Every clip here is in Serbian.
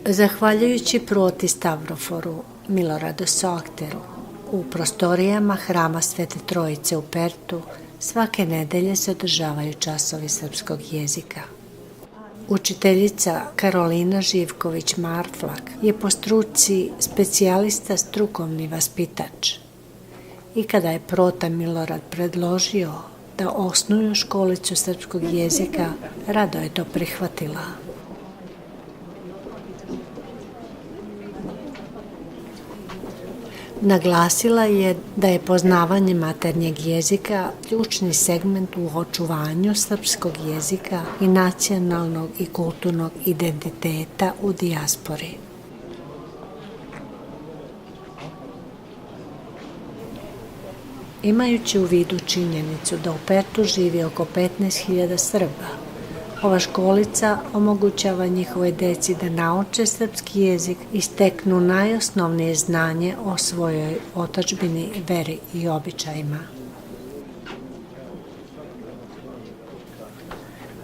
Zahvaljujući Proti Stavroforu Miloradu Soakteru, u prostorijama Hrama Svete Trojice u Pertu svake nedelje se održavaju časovi srpskog jezika. Učiteljica Karolina Živković-Marflak je po struci specijalista strukovni vaspitač. I kada je Prota Milorad predložio da osnuju školicu srpskog jezika, rado je to prihvatila. Naglasila je da je poznavanje maternjeg jezika ključni segment u očuvanju srpskog jezika i nacionalnog i kulturnog identiteta u dijaspori. Imajući u vidu činjenicu da u Pertu živi oko 15.000 Srba, ova školica omogućava njihovoj deci da nauče srpski jezik i steknu najosnovnije znanje o svojoj otadžbini, veri i običajima.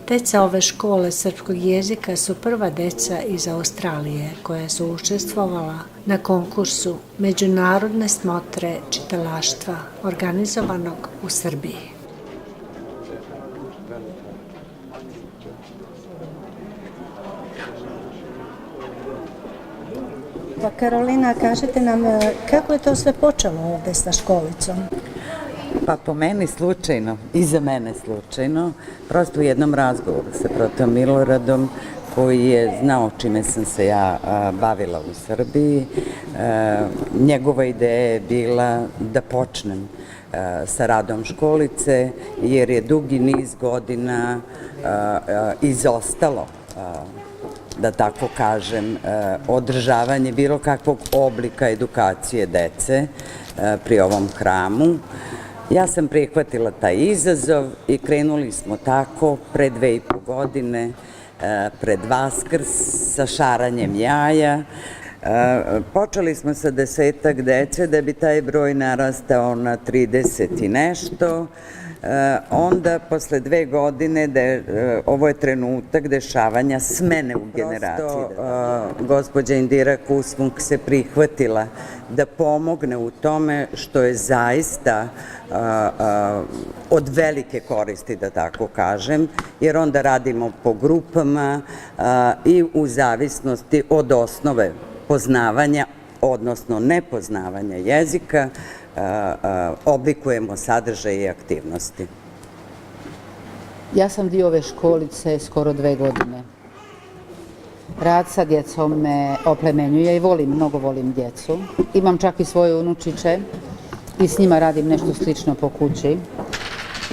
Deca ove škole srpskog jezika su prva deca iz Australije koja su učestvovala na konkursu Međunarodne smotre čitalaštva organizovanog u Srbiji. Pa Karolina, kažete nam kako je to sve počelo ovde sa školicom? Pa po meni slučajno, i za mene slučajno, prosto u jednom razgovoru sa Protom Miloradom koji je znao čime sam se ja bavila u Srbiji. Njegova ideja je bila da počnem sa radom školice jer je dugi niz godina izostalo, da tako kažem, održavanje bilo kakvog oblika edukacije dece pri ovom hramu. Ja sam prihvatila taj izazov i krenuli smo tako pre 2,5 godine, pred Vaskrs, sa šaranjem jaja. Počeli smo sa 10-ak dece da bi taj broj narastao na 30 i nešto. Onda, posle 2 godine, ovo je trenutak dešavanja smene u generaciji. Gospođa Indira Kusmuk se prihvatila da pomogne u tome što je zaista od velike koristi, da tako kažem, jer onda radimo po grupama i u zavisnosti od osnove poznavanja, odnosno nepoznavanja jezika, oblikujemo sadržaj i aktivnosti. Ja sam dio ove školice skoro 2 godine. Rad sa djecom me oplemenjuje i mnogo volim djecu. Imam čak i svoje unučiće i s njima radim nešto slično po kući.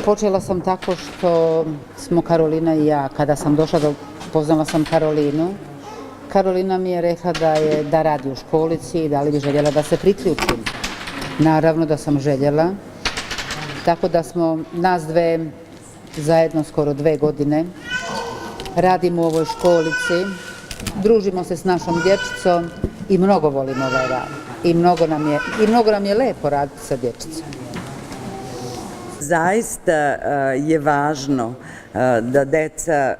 Počela sam tako što smo Karolina i ja, kada sam došla, poznala sam Karolinu. Karolina mi je rekla da radi u školici i da li bi željela da se priključim. Naravno da sam željela, tako da smo nas dve zajedno skoro 2 godine radimo u ovoj školici, družimo se s našom dječicom i mnogo volimo ovaj rad. I mnogo nam je lepo raditi sa dječicom. Zaista je važno da deca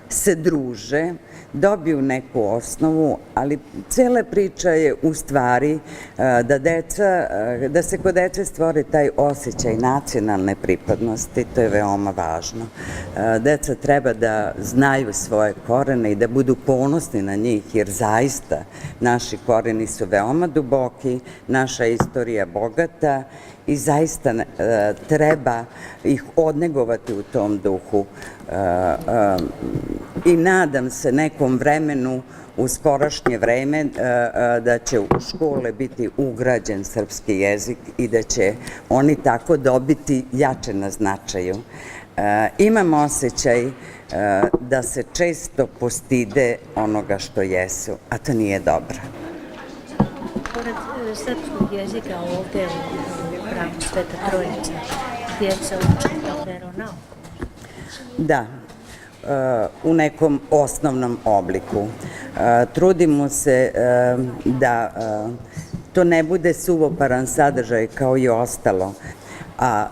se druže, dobiju neku osnovu, ali cela priča je u stvari da se kod dece stvori taj osjećaj nacionalne pripadnosti, to je veoma važno. Deca treba da znaju svoje korene i da budu ponosni na njih, jer zaista naši koreni su veoma duboki, naša istorija bogata i zaista treba ih odnegovati u tom duhu. I nadam se nekom vremenu, u skorašnje vreme, da će u škole biti ugrađen srpski jezik i da će oni tako dobiti jače na značaju. Imam osjećaj da se često postide onoga što jesu, a to nije dobro. Pored srpskog jezika ovde u hramu Svete Trojice, djeca uče veronauku. Da, u nekom osnovnom obliku. Trudimo se da to ne bude suvoparan sadržaj kao i ostalo, a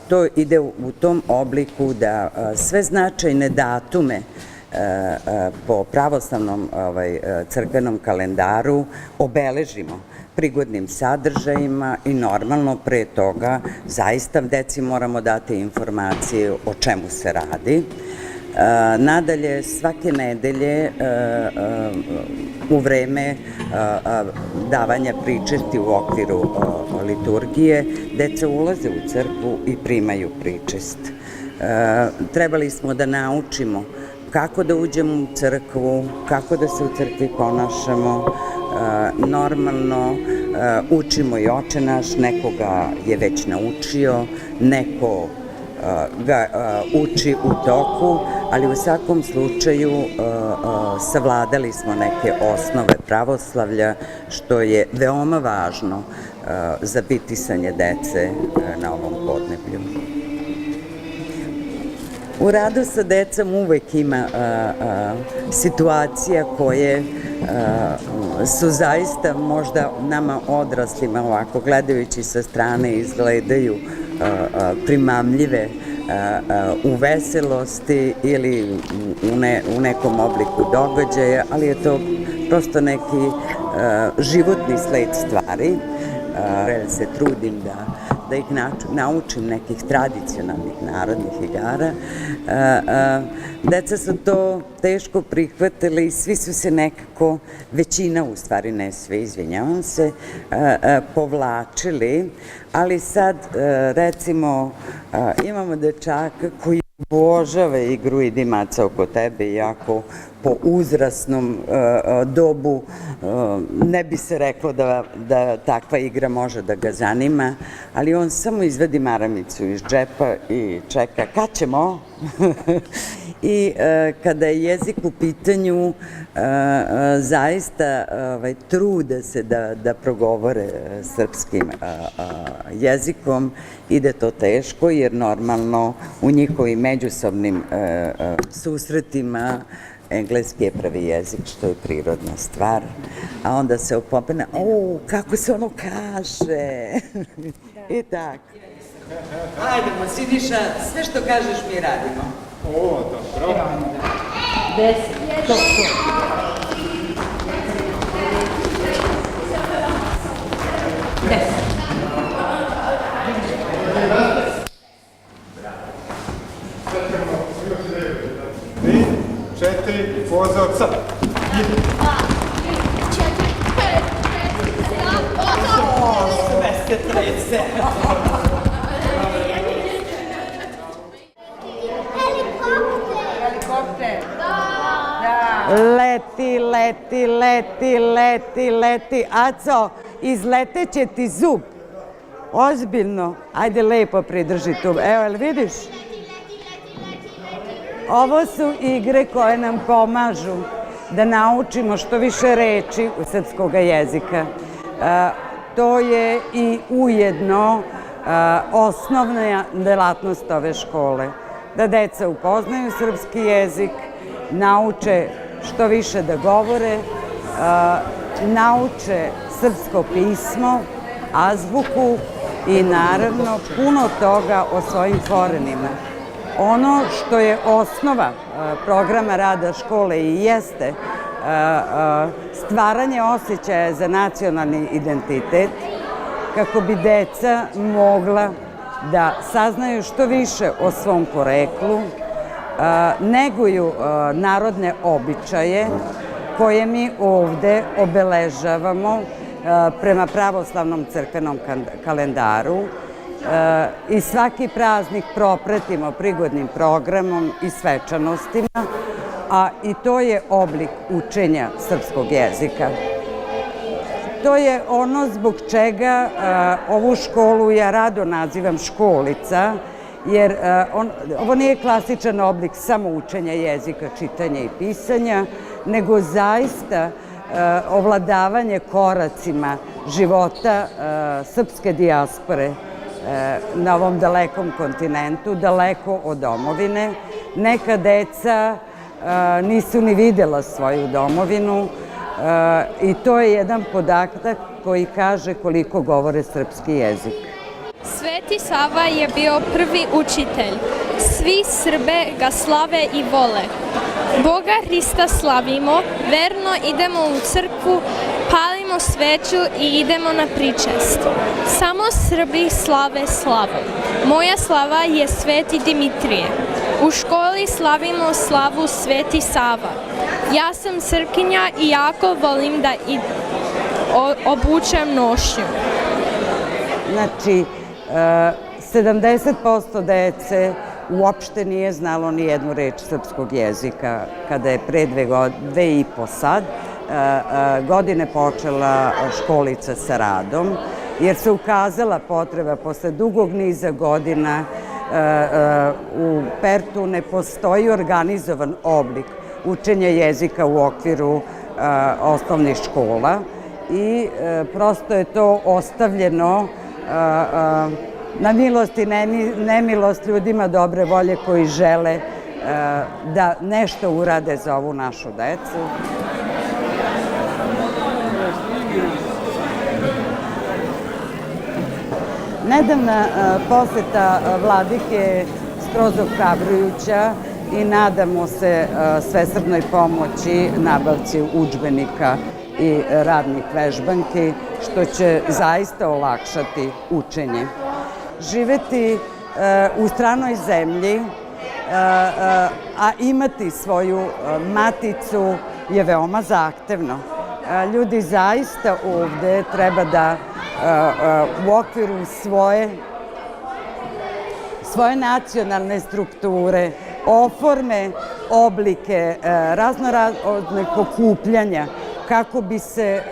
to ide u tom obliku da sve značajne datume po pravoslavnom crkvenom kalendaru obeležimo prigodnim sadržajima i normalno pre toga zaista deci moramo dati informacije o čemu se radi. Nadalje, svake nedelje u vreme davanja pričesti u okviru liturgije, deca ulaze u crkvu i primaju pričest. Trebali smo da naučimo kako da uđemo u crkvu, kako da se u crkvi ponašamo, normalno učimo i Oče naš, nekoga je već naučio, neko ga uči u toku, ali u svakom slučaju savladali smo neke osnove pravoslavlja, što je veoma važno za bitisanje dece na ovom podneblju. U radu sa decom uvek ima situacija koje su zaista možda nama odraslima ovako gledajući sa strane izgledaju primamljive u veselosti ili u nekom obliku događaja, ali je to prosto neki životni sled stvari. Se trudim da ih naučim nekih tradicionalnih narodnih igara. Deca su to teško prihvatili i svi su se nekako, većina u stvari, ne sve, izvinjavam se, povlačili, ali sad recimo imamo dečaka koji obožava igru Idi maca oko tebe, iako po uzrasnom dobu ne bi se reklo da takva igra može da ga zanima, ali on samo izvadi maramicu iz džepa i čeka kad ćemo. I kada je jezik u pitanju, zaista trude se da progovore srpskim jezikom, ide to teško jer normalno u njihovim međusobnim susretima engleski je prvi jezik, što je prirodna stvar, a onda se opomene, kako se ono kaže, i tako. Hajdemo, Siniša, sve što kažeš mi radimo. Dobro. 10. Tri, četiri, pozor, sad. Sve se trese. Leti, leti, leti, leti, leti. Aco, izleteće ti zub. Ozbiljno. Ajde, lepo pridrži tu. Evo, jel vidiš? Ovo su igre koje nam pomažu da naučimo što više reči srpskog jezika. To je i ujedno osnovna delatnost ove škole. Da deca upoznaju srpski jezik, nauče što više da govore, nauče srpsko pismo, azbuku i naravno puno toga o svojim korenima. Ono što je osnova programa rada škole i jeste stvaranje osjećaja za nacionalni identitet, kako bi deca mogla da saznaju što više o svom poreklu, neguju narodne običaje koje mi ovde obeležavamo prema pravoslavnom crkvenom kalendaru i svaki praznik propratimo prigodnim programom i svečanostima, a i to je oblik učenja srpskog jezika. To je ono zbog čega ovu školu ja rado nazivam školica, jer ovo nije klasičan oblik samo učenja jezika, čitanja i pisanja, nego zaista ovladavanje koracima života srpske dijaspore na ovom dalekom kontinentu, daleko od domovine. Neka deca nisu ni videla svoju domovinu i to je jedan podatak koji kaže koliko govore srpski jezik. Sveti Sava je bio prvi učitelj. svi Srbe ga slave i vole. Boga Hrista slavimo, verno idemo u crkvu, palimo sveću i idemo na pričest. Samo Srbi slave slavu. Moja slava je Sveti Dimitrije. U školi slavimo slavu Sveti Sava. Ja sam Srpkinja i jako volim da obučem nošnju. Znači, 70% dece uopšte nije znalo ni jednu reč srpskog jezika kada je pre 2,5 godine počela školica sa radom, jer se ukazala potreba posle dugog niza godina. U Pertu ne postoji organizovan oblik učenja jezika u okviru osnovnih škola i prosto je to ostavljeno na milost i nemilost ljudima dobre volje koji žele da nešto urade za ovu našu decu. Nedavna poseta vladike je skroz ohrabrujuća i nadamo se svesrdnoj pomoći nabavci udžbenika i radnih vežbanki, što će zaista olakšati učenje. Živeti u stranoj zemlji, a imati svoju maticu je veoma zahtevno. Ljudi zaista ovde treba da u okviru svoje nacionalne strukture oforme oblike raznoraznih okupljanja kako bi se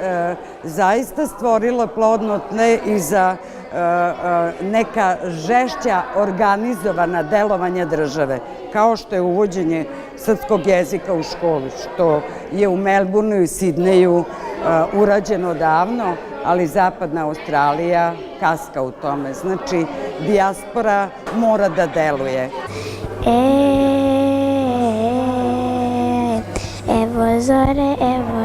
zaista stvorilo plodno tle i za neka žešća organizovana delovanja države, kao što je uvođenje srpskog jezika u školu, što je u Melbourneu i Sidneju urađeno davno, ali Zapadna Australija kaska u tome. Znači, dijaspora mora da deluje. Evo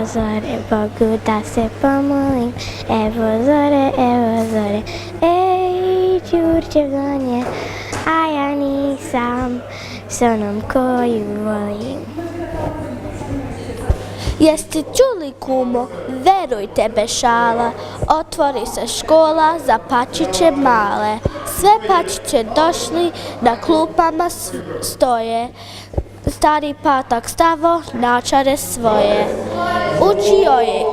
zore, Bogu da se pomolim. Evo zore, ej, Đurđev dan je, a ja nisam s onom koju volim. Jeste čuli, kumo, verujte bez šala, otvori se škola za pačiće male. Sve pačiće došli, na klupama stoje. Stari patak stavo naočare svoje.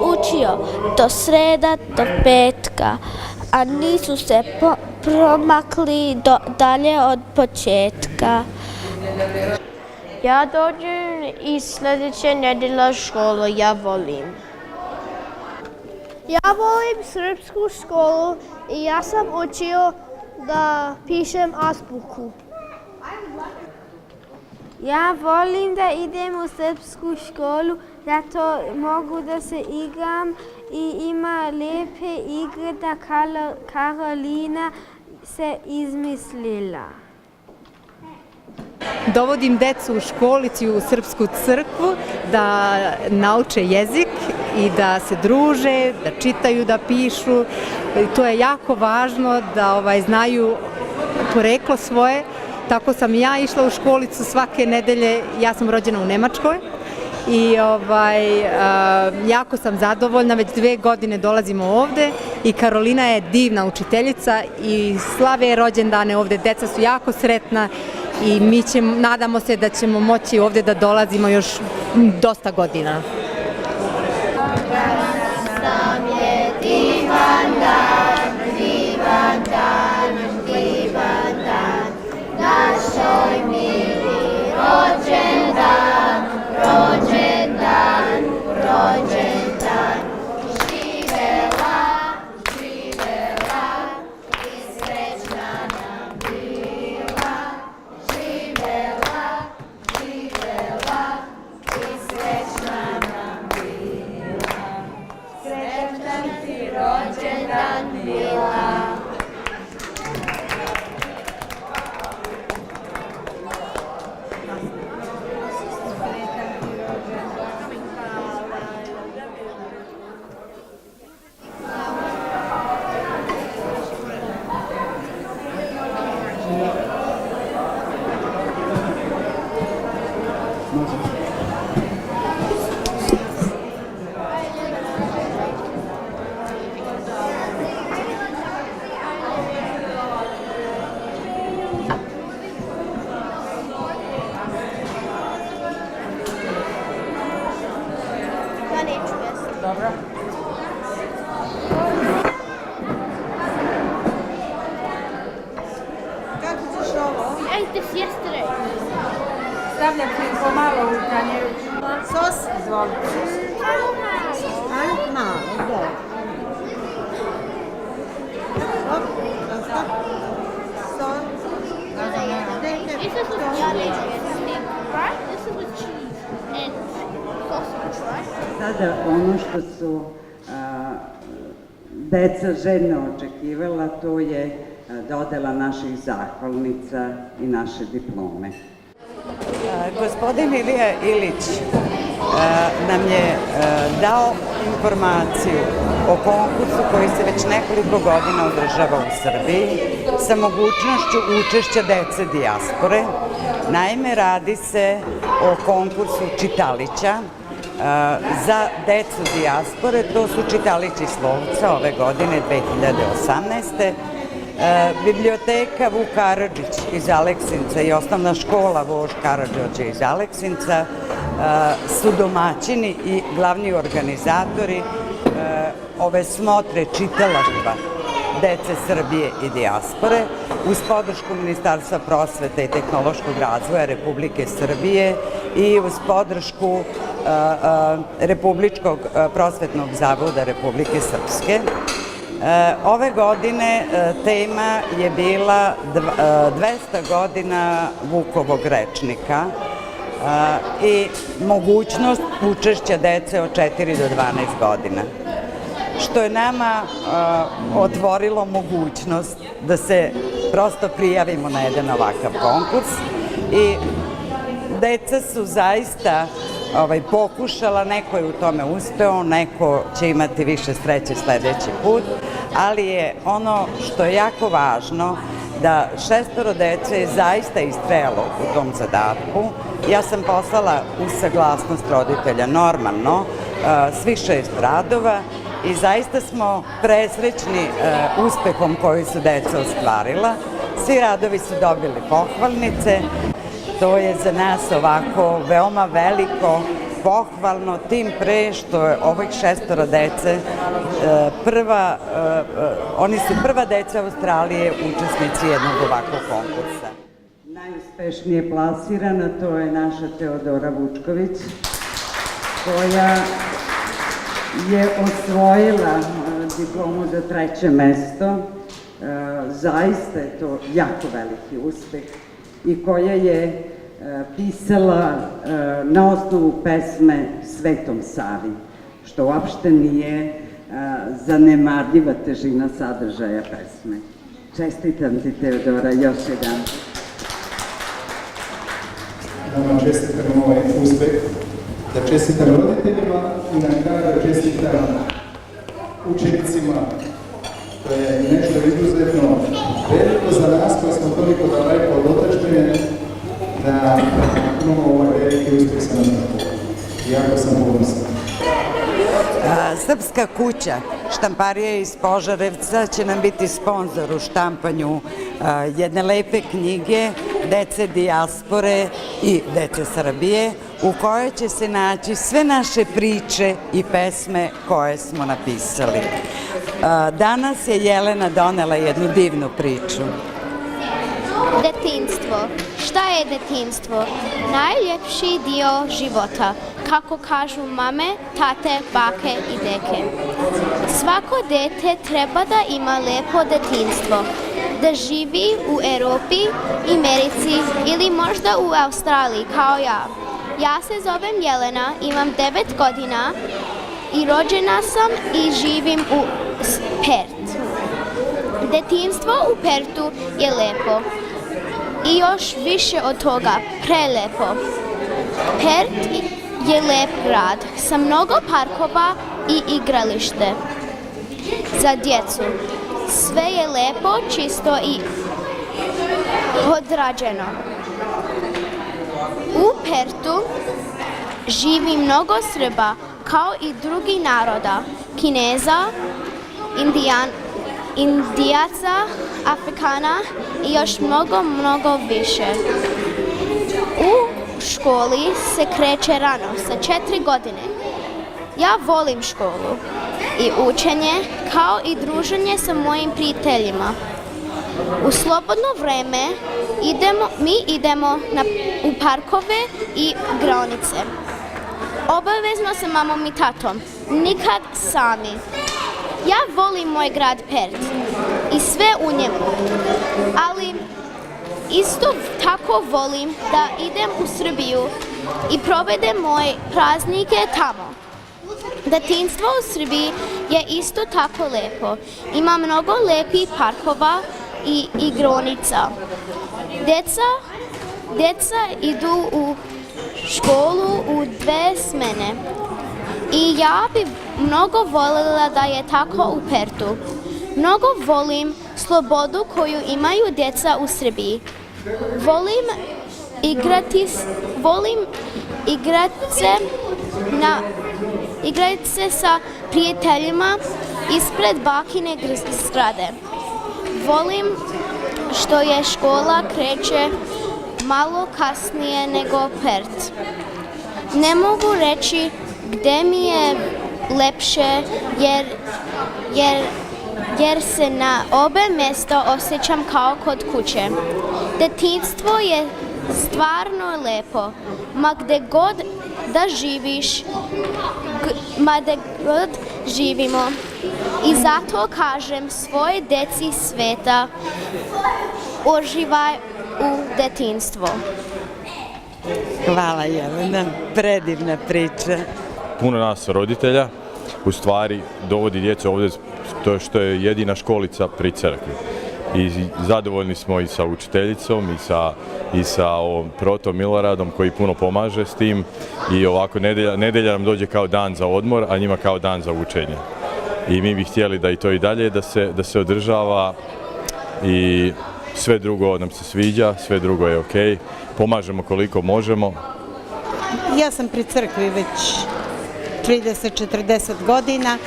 Učio do sreda, do petka, a nisu se promakli dalje od početka. Ja dođem i sljedeće nedelje školu, ja volim. Ja volim srpsku školu i ja sam učio da pišem azbuku. Ja volim da idem u srpsku školu, zato mogu da se igram i ima lepe igre da Karolina se izmislila. Dovodim decu u školici u Srpsku crkvu da nauče jezik i da se druže, da čitaju, da pišu. To je jako važno da znaju poreklo svoje. Tako sam ja išla u školicu svake nedelje, ja sam rođena u Nemačkoj i jako sam zadovoljna, već 2 godine dolazimo ovde i Karolina je divna učiteljica i slave rođendane ovde, deca su jako sretna i nadamo se da ćemo moći ovde da dolazimo još dosta godina. Nam je divan dan, divan dan, divan dan, našoj mili rođendan, rođendan, rođendan. Živela, živela i srećna nam bila. Živela, živela i srećna nam bila. Srećan ti rođendan bila. Dobro. Kako ćeš ovo? I ate this yesterday. Stavljam ti pomalo u tanjević. Sos? Izvoli. Ajde, malo, dobro. Dosta. Sos. This is with onion dressing, right? This is with cheese and sausage, right? Sada ono što su deca željno očekivala, to je dodela naših zahvalnica i naše diplome. Gospodin Ilija Ilić nam je dao informaciju o konkursu koji se već nekoliko godina održava u Srbiji sa mogućnošću učešća dece dijaspore. Naime, radi se o konkursu čitalića za decu dijaspore, to su čitalići Slovca ove godine 2018. Biblioteka Vuk Karadžić iz Aleksinca i osnovna škola Vož Karadžođe iz Aleksinca su domaćini i glavni organizatori ove smotre čitalaštva dece Srbije i dijaspore uz podršku Ministarstva prosvete i tehnološkog razvoja Republike Srbije i uz podršku Republičkog prosvetnog zavoda Republike Srpske. Ove godine tema je bila 200 godina Vukovog rečnika i mogućnost učešća dece od 4 do 12 godina, što je nama otvorilo mogućnost da se prosto prijavimo na jedan ovakav konkurs i deca su zaista pokušala, neko je u tome uspeo, neko će imati više sreće sledeći put, ali je ono što je jako važno da 6 dece je zaista istrajalo u tom zadatku. Ja sam poslala uz saglasnost roditelja normalno svih 6 radova i zaista smo presrećni uspehom koji su deca ostvarila. Svi radovi su dobili pohvalnice. To je za nas ovako veoma veliko, pohvalno, tim pre što je ovih 6 dece oni su prva deca Australije učesnici jednog ovakvog konkursa. Najuspešnije plasirana to je naša Teodora Vučković, koja je osvojila diplomu za 3. mesto. Zaista je to jako veliki uspeh i koja je pisala na osnovu pesme Svetom Savi, što uopšte nije zanemarljiva težina sadržaja pesme. Čestitam ti, Teodora, još jedan. Da vam čestitam ovaj uspeh, da čestitam roditeljima i na kraju da čestitam učenicima. To je nešto izuzetno veliko za nas koji smo toliko daleko od otadžbine, da imamo ovaj veliki uspeh sa nama. Jako sam ponosan. Srpska kuća štamparije iz Požarevca će nam biti sponzor u štampanju jedne lepe knjige Dece dijaspore i Dece Srbije, u kojoj će se naći sve naše priče i pesme koje smo napisali. Danas je Jelena donela jednu divnu priču. Detinjstvo. Šta je detinjstvo? Najljepši dio života, kako kažu mame, tate, bake i deke. Svako dete treba da ima lepo detinjstvo, da živi u Europi, Americi ili možda u Australiji kao ja. Ja se zovem Jelena, imam 9 godina i rođena sam i živim u Pertu. Detinjstvo u Pertu je lepo. I još više od toga, prelepo. Pert je lep grad sa mnogo parkova i igralište za djecu. Sve je lepo, čisto i odrađeno. U Pertu živi mnogo Srba, kao i drugi naroda, Kineza, Indijaca, Afrikana i još mnogo više. U školi se kreće rano, sa 4 godine. Ja volim školu i učenje, kao i druženje sa mojim prijateljima. U slobodno vreme mi idemo u parkove i igraonice. Obavezno sa mamom i tatom, nikad sami. Ja volim moj grad Pert i sve u njemu, ali isto tako volim da idem u Srbiju i provedem moje praznike tamo. Detinjstvo u Srbiji je isto tako lepo. Ima mnogo lepih parkova i igraonica. Deca idu u školu u 2 smene. I ja bi mnogo voljela da je tako u Pertu. Mnogo volim slobodu koju imaju djeca u Srbiji. Volim igrati se sa prijateljima ispred bakine zgrade. Volim što je škola kreće malo kasnije nego Pert. Ne mogu reći gdje mi je lepše jer se na obe mjesta osjećam kao kod kuće. Detinjstvo je stvarno lepo, ma gdje god da živiš, ma gdje god živimo. I zato kažem svoje djeci sveta, uživaj u detinjstvo. Hvala Jelena, predivna priča. Puno nas roditelja u stvari dovodi djecu ovdje što je jedina školica pri crkvi. I zadovoljni smo i sa učiteljicom i sa ovom protom Miloradom koji puno pomaže s tim i ovako nedelja nam dođe kao dan za odmor, a njima kao dan za učenje. I mi bi htjeli da i to i dalje da se održava i sve drugo nam se sviđa, sve drugo je ok, pomažemo koliko možemo. Ja sam pri crkvi već 30-40 godina,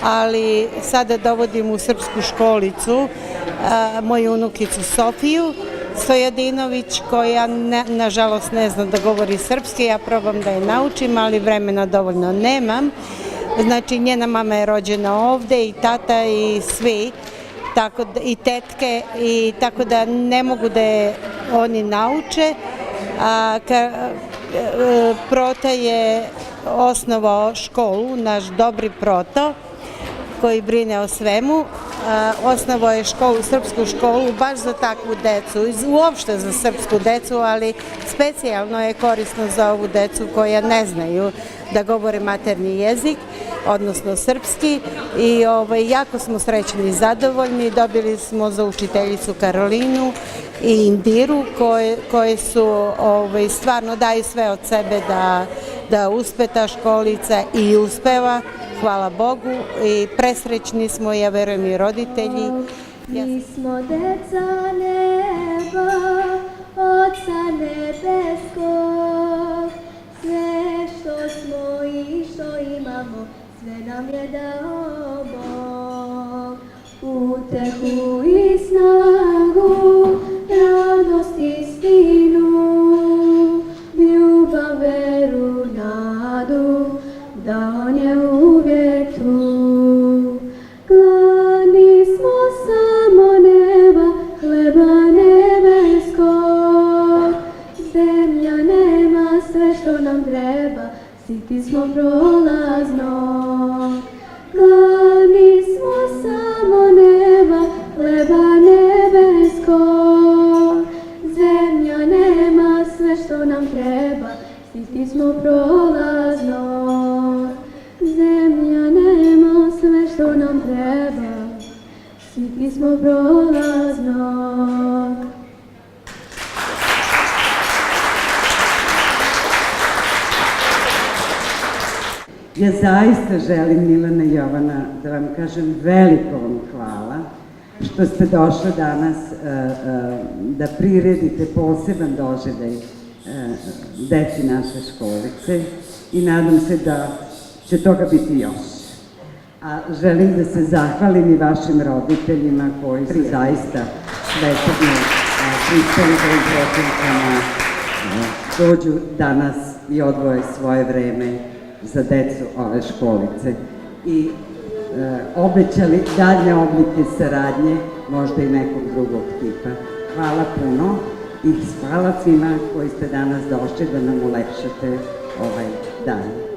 ali sada dovodim u srpsku školicu moju unukicu Sofiju Stojadinović, koja nažalost ne zna da govori srpski. Ja probam da je naučim, ali vremena dovoljno nemam. Znači, njena mama je rođena ovde i tata i svi, i tetke, i tako da ne mogu da je oni nauče. Prota je osnovao školu, naš dobri Proto, koji brine o svemu. Osnovao je srpsku školu baš za takvu decu, uopšte za srpsku decu, ali specijalno je korisno za ovu decu koja ne znaju da govore maternji jezik, odnosno srpski, i jako smo srećni i zadovoljni. Dobili smo za učiteljicu Karolinu i Indiru, koje su stvarno daju sve od sebe da uspe ta školica i uspeva, hvala Bogu, i presrećni smo, ja verujem i roditelji. Mi smo deca neba, Oca nebeskog, sve što smo i što imamo, sve nam je dao Bog. Utehu i snagu, radost i istinu, ljubav, veru, nadu, da On je uvijek tu. Gladni smo samo neba, hleba nebeskog, zemlja nema sve što nam treba, siti smo prolaznog. Gladni smo samo neba, hleba nebeskog, zemlja nema sve što nam treba, siti smo prolaznog. Zemlja nema sve što nam treba, siti smo prolaznog. Ja zaista želim, Milana i Jovana, da vam kažem veliko vam hvala što ste došli danas da priredite poseban doživljaj deci naše školice i nadam se da će toga biti još. A želim da se zahvalim i vašim roditeljima koji su zaista svečano pristali da im protivkama dođu danas i odvoje svoje vreme za decu ove školice i obećali dalje oblike saradnje, možda i nekog drugog tipa. Hvala puno i hvala svima koji ste danas došli da nam ulepšate ovaj dan.